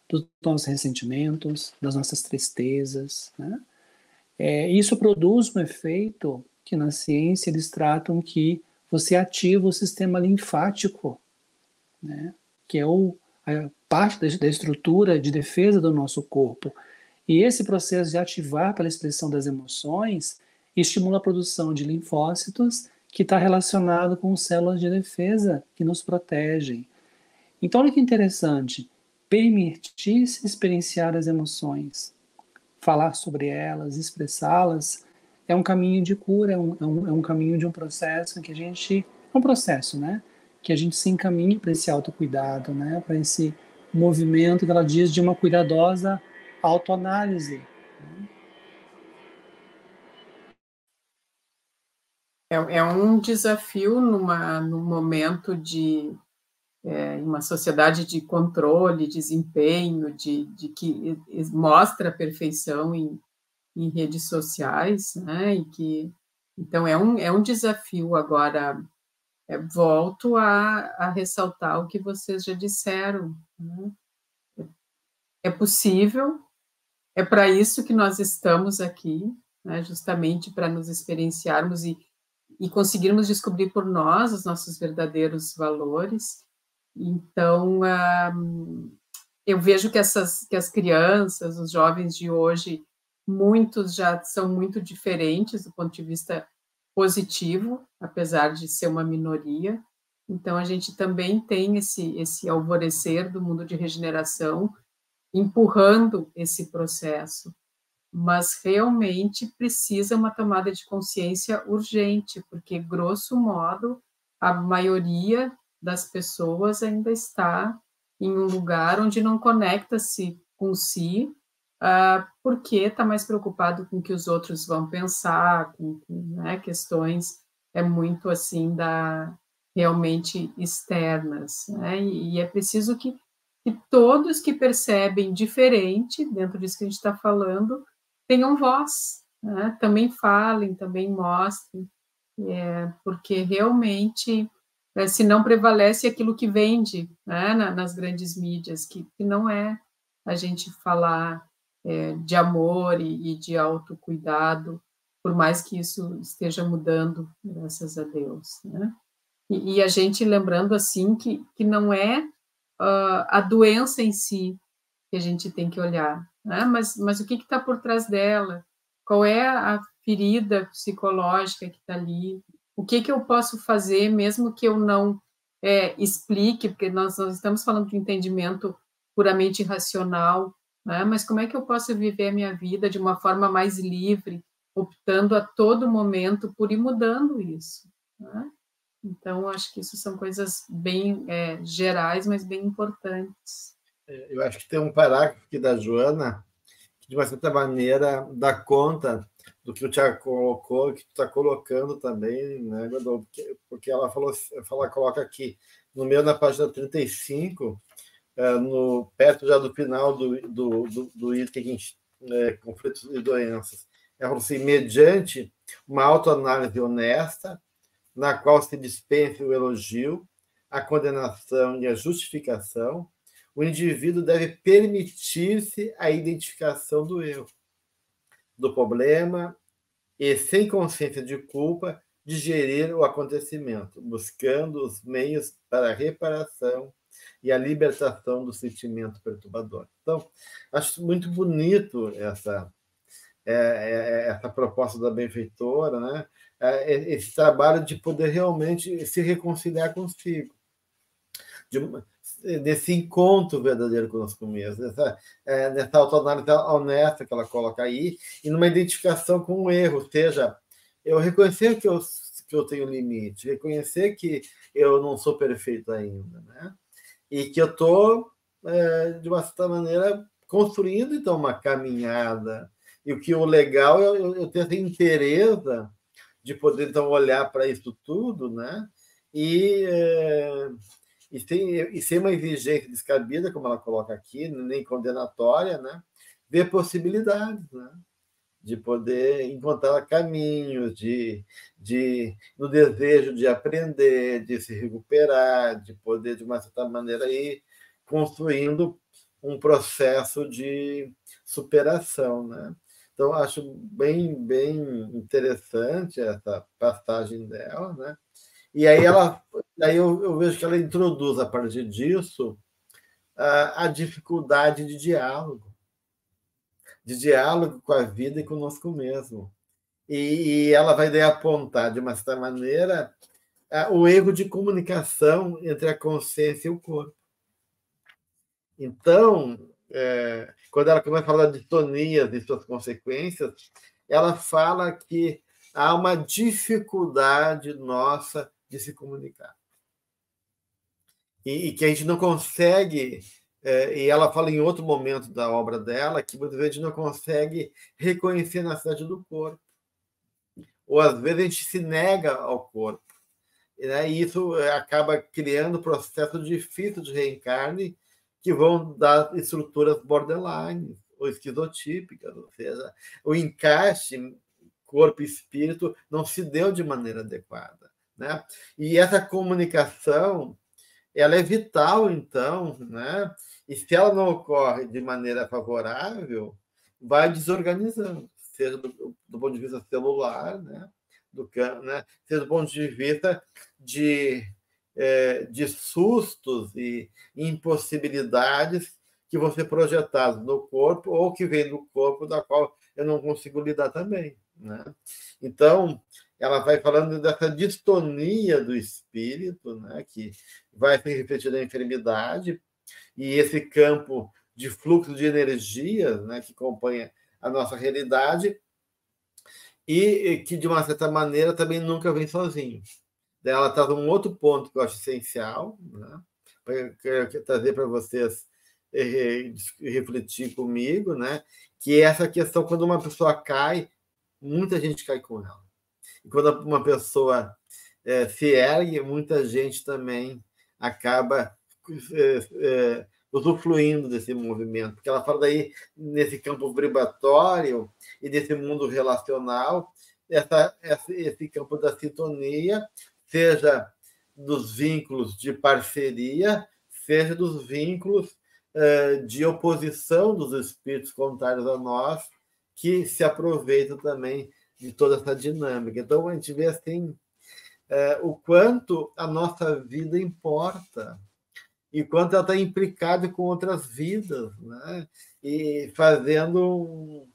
dos nossos ressentimentos, das nossas tristezas, né? Isso produz um efeito que na ciência eles tratam que você ativa o sistema linfático, né? Que é a parte da estrutura de defesa do nosso corpo. E esse processo de ativar pela expressão das emoções estimula a produção de linfócitos, que está relacionado com células de defesa que nos protegem. Então, olha que interessante, permitir-se experienciar as emoções, falar sobre elas, expressá-las, é um caminho de cura, é um caminho de um processo que a gente, é um processo, né? Que a gente se encaminha para esse autocuidado, né? Para esse movimento que ela diz de uma cuidadosa autoanálise. É um desafio num momento de uma sociedade de controle, desempenho, de que mostra a perfeição em redes sociais, né? Então é um desafio agora. Volto a ressaltar o que vocês já disseram, né? É possível, é para isso que nós estamos aqui, né, justamente para nos experienciarmos e conseguirmos descobrir por nós os nossos verdadeiros valores. Então, eu vejo que as crianças, os jovens de hoje, muitos já são muito diferentes do ponto de vista positivo, apesar de ser uma minoria. Então, a gente também tem esse alvorecer do mundo de regeneração, empurrando esse processo. Mas realmente precisa uma tomada de consciência urgente, porque, grosso modo, a maioria das pessoas ainda está em um lugar onde não conecta-se com si, porque está mais preocupado com o que os outros vão pensar, com né, questões muito assim realmente externas, né? E é preciso que todos que percebem diferente dentro disso que a gente está falando tenham voz, né? Também falem, também mostrem, porque realmente se não prevalece aquilo que vende, né, nas grandes mídias, que não é a gente falar de amor e de autocuidado, por mais que isso esteja mudando, graças a Deus, né? E a gente lembrando assim que não é a doença em si que a gente tem que olhar, né? Mas o que está por trás dela? Qual é a ferida psicológica que está ali? O que eu posso fazer, mesmo que eu não explique, porque nós estamos falando de entendimento puramente racional, né? Mas como é que eu posso viver a minha vida de uma forma mais livre, optando a todo momento por ir mudando isso, né? Então, acho que isso são coisas bem gerais, mas bem importantes. Eu acho que tem um parágrafo aqui da Joana que, de uma certa maneira, dá conta do que o Tiago colocou, que tu está colocando também, né, Godô? Porque ela coloca aqui, no meio da página 35, perto já do final do item conflitos e doenças. Ela falou assim, mediante uma autoanálise honesta, na qual se dispensa o elogio, a condenação e a justificação, o indivíduo deve permitir-se a identificação do erro, do problema e, sem consciência de culpa, digerir o acontecimento, buscando os meios para a reparação e a libertação do sentimento perturbador. Então, acho muito bonito essa proposta da benfeitora, né? Esse trabalho de poder realmente se reconciliar consigo, desse encontro verdadeiro conosco mesmo, nessa autoanálise honesta que ela coloca aí, e numa identificação com o erro, ou seja, eu reconhecer que eu tenho limite, reconhecer que eu não sou perfeito ainda, né? E que eu estou, de uma certa maneira, construindo, então, uma caminhada. E o legal é eu ter essa interesse de poder, então, olhar para isso tudo, né? E sem uma exigência descabida, como ela coloca aqui, nem condenatória, né? Ver possibilidades, né? De poder encontrar caminhos, no desejo de aprender, de se recuperar, de poder, de uma certa maneira, ir construindo um processo de superação, né? Então, acho bem, bem interessante essa passagem dela, né? E aí eu vejo que ela introduz, a partir disso, a dificuldade de diálogo com a vida e conosco mesmo. E ela vai daí apontar, de uma certa maneira, o erro de comunicação entre a consciência e o corpo. Então, quando ela começa a falar de distonias e suas consequências, ela fala que há uma dificuldade nossa de se comunicar. E que a gente não consegue, e ela fala em outro momento da obra dela, que muitas vezes a gente não consegue reconhecer na cidade do corpo. Ou às vezes a gente se nega ao corpo, né? E isso acaba criando processos difíceis de reencarne que vão dar estruturas borderline ou esquizotípicas, ou seja, o encaixe corpo e espírito não se deu de maneira adequada, né? E essa comunicação, ela é vital, então, né? E se ela não ocorre de maneira favorável, vai desorganizando. seja do ponto de vista celular, né? Seja do ponto de vista de sustos e impossibilidades que vão ser projetados no corpo ou que vem do corpo, da qual eu não consigo lidar também, né? Então, ela vai falando dessa distonia do espírito, né, que vai se refletir na enfermidade, e esse campo de fluxo de energias, né, que acompanha a nossa realidade, e que, de uma certa maneira, também nunca vem sozinho. Ela traz um outro ponto que eu acho essencial, né, para trazer para vocês refletir comigo, né, que é essa questão, quando uma pessoa cai, muita gente cai com ela. E quando uma pessoa se ergue, muita gente também acaba usufruindo desse movimento, porque ela fala daí, nesse campo vibratório e desse mundo relacional, esse campo da sintonia, seja dos vínculos de parceria, seja dos vínculos de oposição dos espíritos contrários a nós, que se aproveitam também de toda essa dinâmica. Então, a gente vê assim, o quanto a nossa vida importa e quanto ela está implicada com outras vidas, né? E fazendo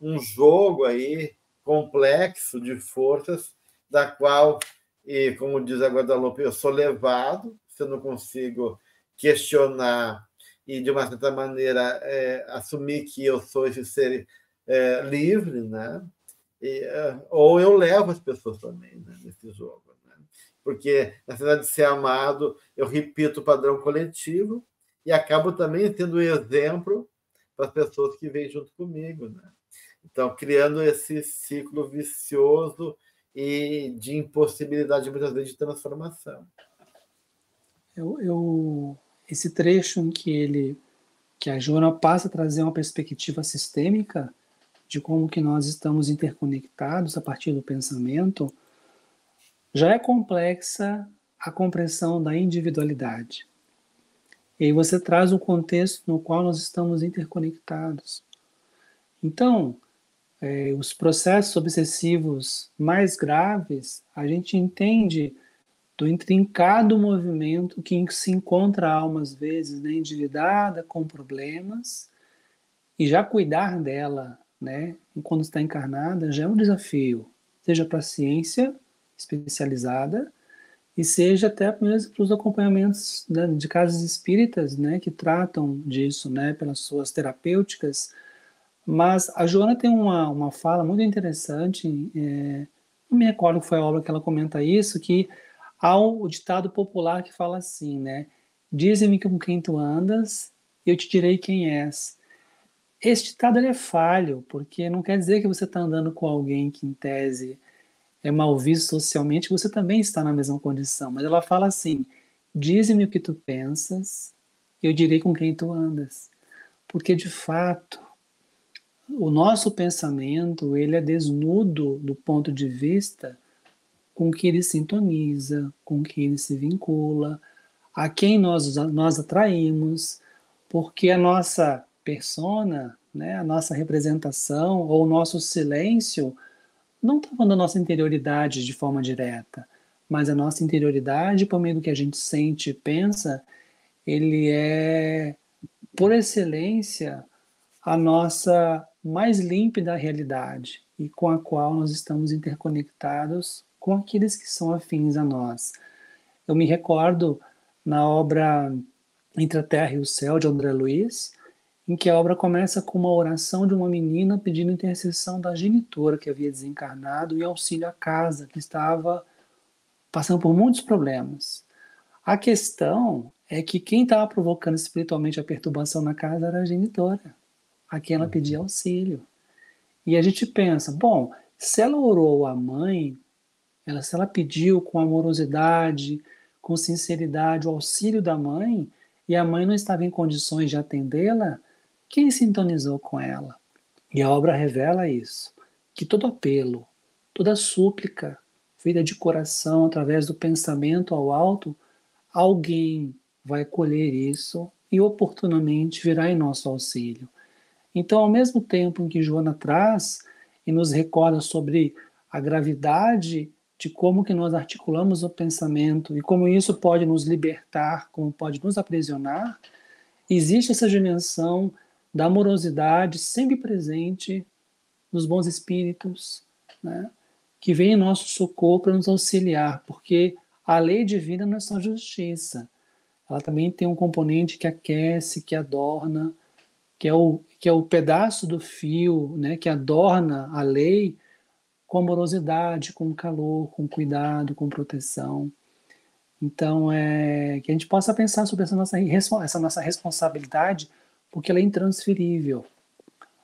um jogo aí complexo de forças, da qual, e como diz a Guadalupe, eu sou levado, se eu não consigo questionar e, de uma certa maneira, assumir que eu sou esse ser livre, né? Ou eu levo as pessoas também, né, nesse jogo, né? Porque, na necessidade de ser amado, eu repito o padrão coletivo e acabo também sendo um exemplo para as pessoas que vêm junto comigo, né? Então, criando esse ciclo vicioso e de impossibilidade, muitas vezes, de transformação. Esse trecho em que a Joana passa a trazer uma perspectiva sistêmica de como que nós estamos interconectados a partir do pensamento, já é complexa a compreensão da individualidade. E aí você traz o contexto no qual nós estamos interconectados. Então, os processos obsessivos mais graves, a gente entende do intrincado movimento que se encontra a alma, às vezes, né, endividada, com problemas, e já cuidar dela, né, enquanto está encarnada, já é um desafio, seja para a ciência especializada, e seja até mesmo para os acompanhamentos, né, de casas espíritas, né, que tratam disso, né, pelas suas terapêuticas. Mas a Joana tem uma fala muito interessante, não me recordo que foi a obra que ela comenta isso, que há o ditado popular que fala assim, né, dize-me com quem tu andas, eu te direi quem és. Esse ditado ele é falho, porque não quer dizer que você está andando com alguém que, em tese, é mal visto socialmente, você também está na mesma condição. Mas ela fala assim, dize-me o que tu pensas, eu direi com quem tu andas. Porque, de fato, o nosso pensamento ele é desnudo do ponto de vista com que ele sintoniza, com que ele se vincula, a quem nós atraímos, porque a nossa persona, né, a nossa representação ou o nosso silêncio não está falando da nossa interioridade de forma direta, mas a nossa interioridade, por meio do que a gente sente e pensa, ele é, por excelência, a nossa mais límpida realidade e com a qual nós estamos interconectados com aqueles que são afins a nós. Eu me recordo na obra Entre a Terra e o Céu, de André Luiz, em que a obra começa com uma oração de uma menina pedindo intercessão da genitora que havia desencarnado e auxílio à casa, que estava passando por muitos problemas. A questão é que quem estava provocando espiritualmente a perturbação na casa era a genitora, a quem ela pedia auxílio. E a gente pensa, bom, se ela orou à mãe, se ela pediu com amorosidade, com sinceridade o auxílio da mãe, e a mãe não estava em condições de atendê-la, quem sintonizou com ela? E a obra revela isso, que todo apelo, toda súplica, feita de coração, através do pensamento ao alto, alguém vai colher isso e oportunamente virá em nosso auxílio. Então, ao mesmo tempo em que Joana traz e nos recorda sobre a gravidade de como que nós articulamos o pensamento e como isso pode nos libertar, como pode nos aprisionar, existe essa dimensão da amorosidade sempre presente nos bons espíritos, né, que vem em nosso socorro para nos auxiliar, porque a lei divina não é só justiça, ela também tem um componente que aquece, que adorna, que é o pedaço do fio, né, que adorna a lei com amorosidade, com calor, com cuidado, com proteção. Então, que a gente possa pensar sobre essa nossa responsabilidade, porque ela é intransferível.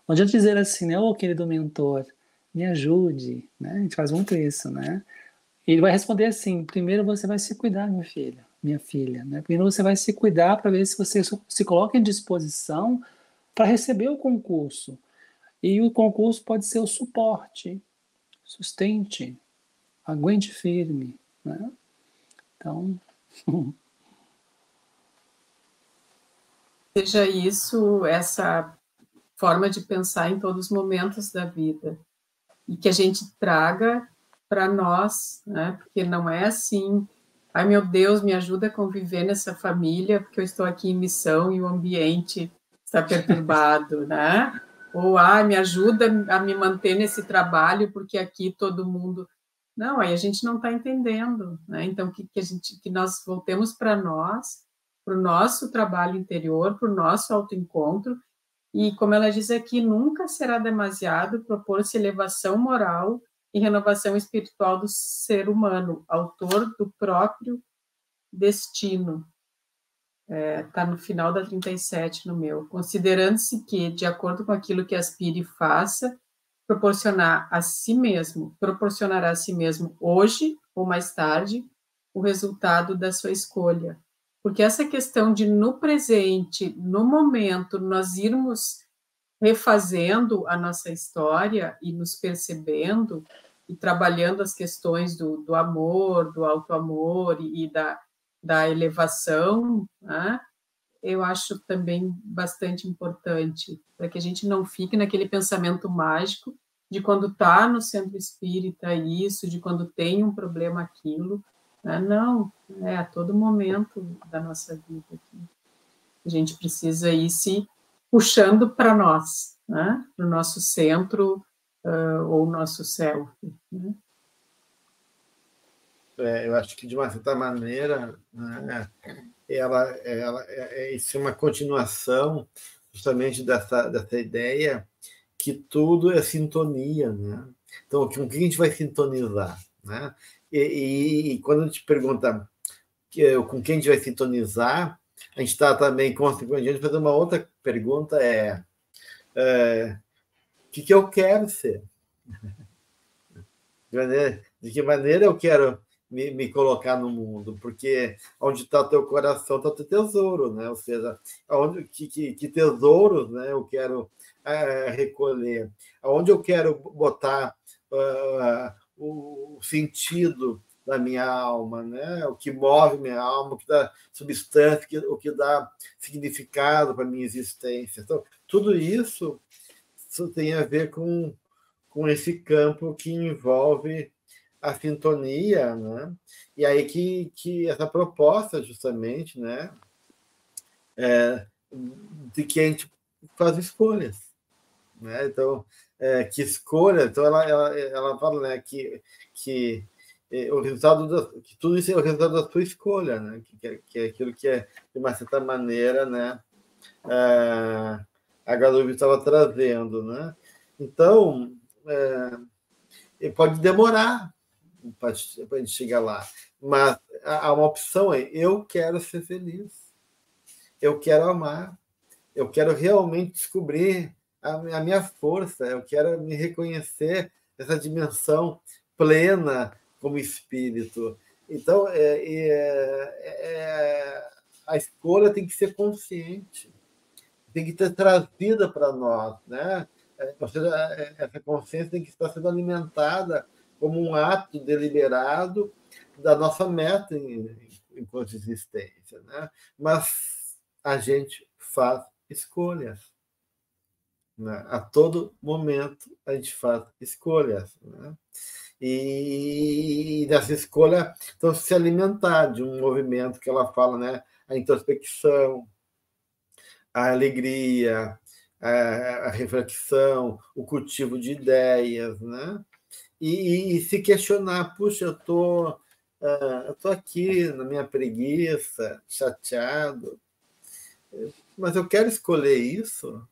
Não adianta dizer assim, né, ô querido mentor, me ajude, né? A gente faz muito isso, né? E ele vai responder assim, primeiro você vai se cuidar, minha filha, né? Primeiro você vai se cuidar para ver se você se coloca em disposição para receber o concurso. E o concurso pode ser o suporte, sustente, aguente firme, né? Então... Seja isso, essa forma de pensar em todos os momentos da vida e que a gente traga para nós, né? Porque não é assim, ai meu Deus, me ajuda a conviver nessa família porque eu estou aqui em missão e o ambiente está perturbado, né? Ou me ajuda a me manter nesse trabalho porque aqui todo mundo... Não, aí a gente não está entendendo, né? Então que nós voltemos para nós, para o nosso trabalho interior, para o nosso autoencontro. E, como ela diz aqui, nunca será demasiado propor-se elevação moral e renovação espiritual do ser humano, autor do próprio destino. Está no final da 37 no meu. Considerando-se que, de acordo com aquilo que aspire e faça, proporcionará a si mesmo hoje ou mais tarde o resultado da sua escolha. Porque essa questão de, no presente, no momento, nós irmos refazendo a nossa história e nos percebendo e trabalhando as questões do amor, do auto-amor e da elevação, né? Eu acho também bastante importante, para que a gente não fique naquele pensamento mágico de quando está no centro espírita isso, de quando tem um problema aquilo, né? Não, é a todo momento da nossa vida aqui. A gente precisa ir se puxando para nós, né? Para o nosso centro ou nosso self, né? Eu acho que, de uma certa maneira, né, isso é uma continuação justamente dessa ideia que tudo é sintonia, né? Então, com que a gente vai sintonizar, né? E quando a gente pergunta com quem a gente vai sintonizar, a gente está também, consequentemente, fazendo uma outra pergunta, o que eu quero ser? De que maneira eu quero me colocar no mundo? Porque onde está o teu coração está o teu tesouro, né? Ou seja, que tesouros, né, eu quero recolher? Aonde eu quero botar o sentido da minha alma, né? O que move minha alma, o que dá substância, o que dá significado para a minha existência. Então, tudo isso tem a ver com esse campo que envolve a sintonia, né? E aí que essa proposta, justamente, né, de que a gente faz escolhas, né? Então, que escolha, então ela fala, né, que o resultado que tudo isso é o resultado da sua escolha, né? Que é aquilo que é, de uma certa maneira, né, a Galubi estava trazendo, né? Então, pode demorar para a gente chegar lá, mas há uma opção eu quero ser feliz, eu quero amar, eu quero realmente descobrir a minha força, eu quero me reconhecer essa dimensão plena como espírito. Então, a escolha tem que ser consciente, tem que ser trazida para nós, né? Ou seja, essa consciência tem que estar sendo alimentada como um ato deliberado da nossa meta enquanto existência, né? Mas a gente faz escolhas. né? A todo momento a gente faz escolhas, né? E dessa escolha, então, se alimentar de um movimento que ela fala, né? A introspecção, a alegria, a reflexão, o cultivo de ideias, né? E se questionar, puxa, eu tô aqui na minha preguiça, chateado, mas eu quero escolher isso.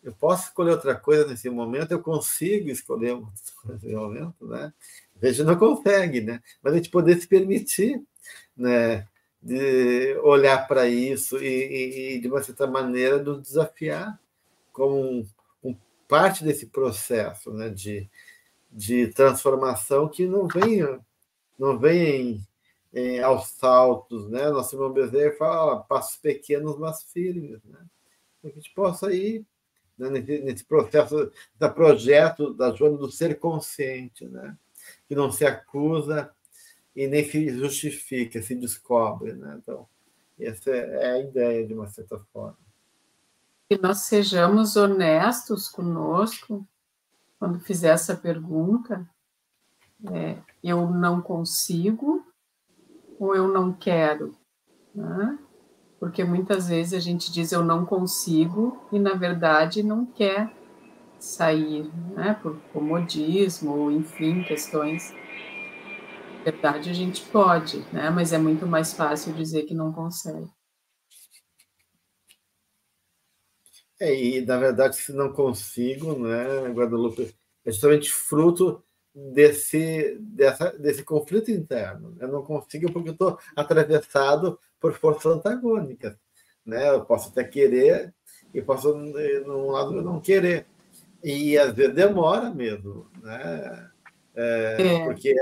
Eu posso escolher outra coisa nesse momento, eu consigo escolher outra coisa nesse momento, né? A gente não consegue, né? Mas a gente poder se permitir, né? De olhar para isso e, de uma certa maneira, nos desafiar como parte desse processo, né? De transformação que não vem aos saltos, né? Nosso irmão Bezerra fala passos pequenos, mas firmes, né? Para que a gente possa ir, né, nesse processo, da projeto da Joana do ser consciente, né? Que não se acusa e nem se justifica, se descobre, né? Então, essa é a ideia, de uma certa forma. Que nós sejamos honestos conosco quando fizer essa pergunta, eu não consigo ou eu não quero, né? Porque muitas vezes a gente diz eu não consigo e, na verdade, não quer sair, né? Por comodismo ou, enfim, questões. Na verdade, a gente pode, né? Mas é muito mais fácil dizer que não consegue. E, na verdade, se não consigo, né, Guadalupe, é justamente fruto desse conflito interno. Eu não consigo porque eu estou atravessado por forças antagônicas. Né? Eu posso até querer e posso, num lado, não querer. E, às vezes, demora mesmo. Né? Porque,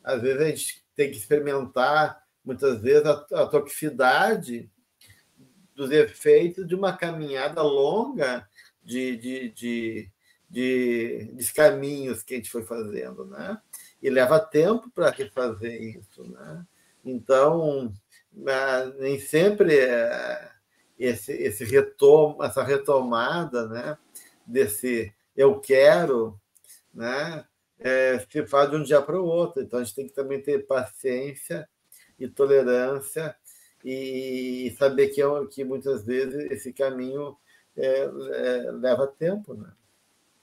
às vezes, a gente tem que experimentar, muitas vezes, a toxicidade dos efeitos de uma caminhada longa de caminhos que a gente foi fazendo, né? E leva tempo para refazer isso, né? Então, nem sempre essa retomada, né? Desse eu quero, né? Se faz de um dia para o outro. Então, a gente tem que também ter paciência e tolerância e saber que muitas vezes esse caminho leva tempo, né?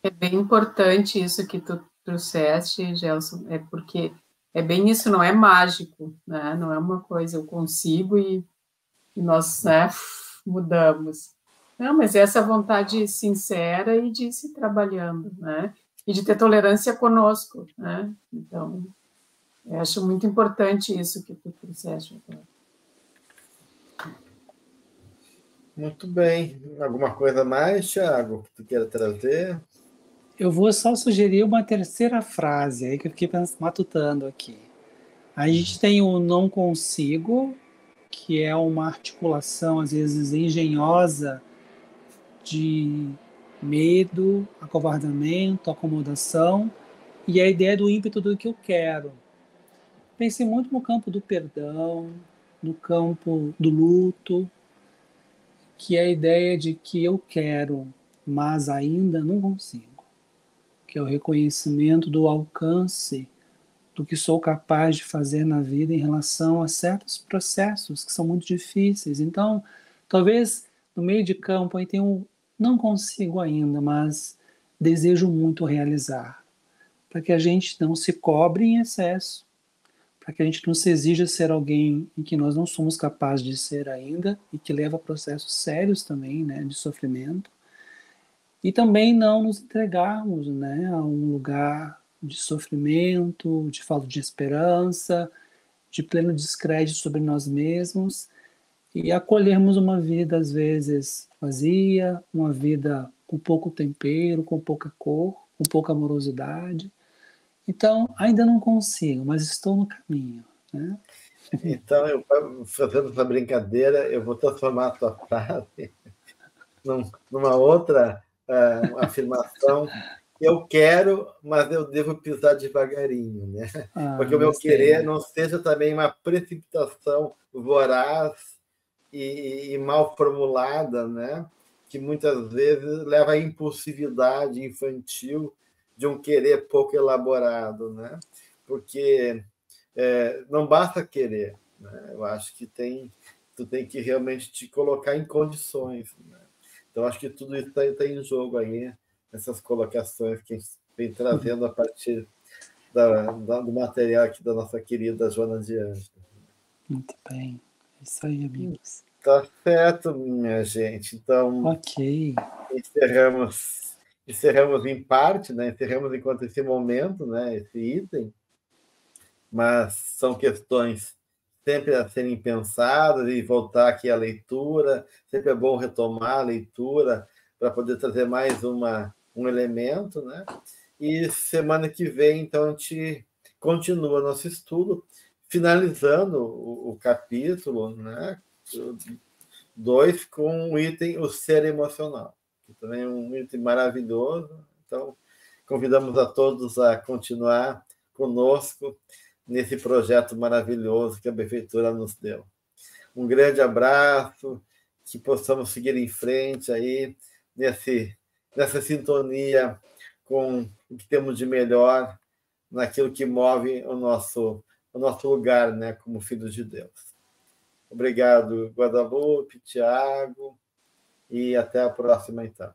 É bem importante isso que tu trouxeste, Gelson, porque é bem isso, não é mágico, né? Não é uma coisa eu consigo e nós, né, mudamos. Não, mas é essa vontade sincera e de se trabalhando, né? E de ter tolerância conosco, né? Então, eu acho muito importante isso que tu trouxeste agora. Muito bem. Alguma coisa mais, Thiago, que tu queira trazer? Eu vou só sugerir uma terceira frase aí que eu fiquei matutando aqui. A gente tem o não consigo, que é uma articulação, às vezes, engenhosa de medo, acovardamento, acomodação, e a ideia do ímpeto do que eu quero. Pensei muito no campo do perdão, no campo do luto, que é a ideia de que eu quero, mas ainda não consigo, que é o reconhecimento do alcance do que sou capaz de fazer na vida em relação a certos processos que são muito difíceis. Então, talvez no meio de campo aí tem um não consigo ainda, mas desejo muito realizar, para que a gente não se cobre em excesso, para que a gente não se exija ser alguém em que nós não somos capazes de ser ainda e que leva a processos sérios também, né, de sofrimento, e também não nos entregarmos, né, a um lugar de sofrimento, de falta de esperança, de pleno descrédito sobre nós mesmos e acolhermos uma vida às vezes vazia, uma vida com pouco tempero, com pouca cor, com pouca amorosidade. Então, ainda não consigo, mas estou no caminho, né? Então, fazendo essa brincadeira, eu vou transformar a tua frase numa outra afirmação. Eu quero, mas eu devo pisar devagarinho, né? Porque o meu querer não seja também uma precipitação voraz e mal formulada, né? que muitas vezes leva à impulsividade infantil de um querer pouco elaborado, né? Porque não basta querer, né? Eu acho que tu tem que realmente te colocar em condições, né? Então, acho que tudo isso está em jogo aí, essas colocações que a gente vem trazendo a partir do material aqui da nossa querida Joana de Ângeles. Muito bem. É isso aí, amigos. Tá certo, minha gente. Então, ok. Encerramos em parte, né? Encerramos enquanto esse momento, né? Esse item, mas são questões sempre a serem pensadas e voltar aqui à leitura. Sempre é bom retomar a leitura para poder trazer mais um elemento, né? E semana que vem, então, a gente continua nosso estudo, finalizando o capítulo, né? 2 com o item o ser emocional, que também é um item maravilhoso. Então, convidamos a todos a continuar conosco nesse projeto maravilhoso que a Prefeitura nos deu. Um grande abraço, que possamos seguir em frente aí nessa sintonia com o que temos de melhor naquilo que move o nosso lugar, né, como filhos de Deus. Obrigado, Guadalupe, Tiago, e até a próxima, então.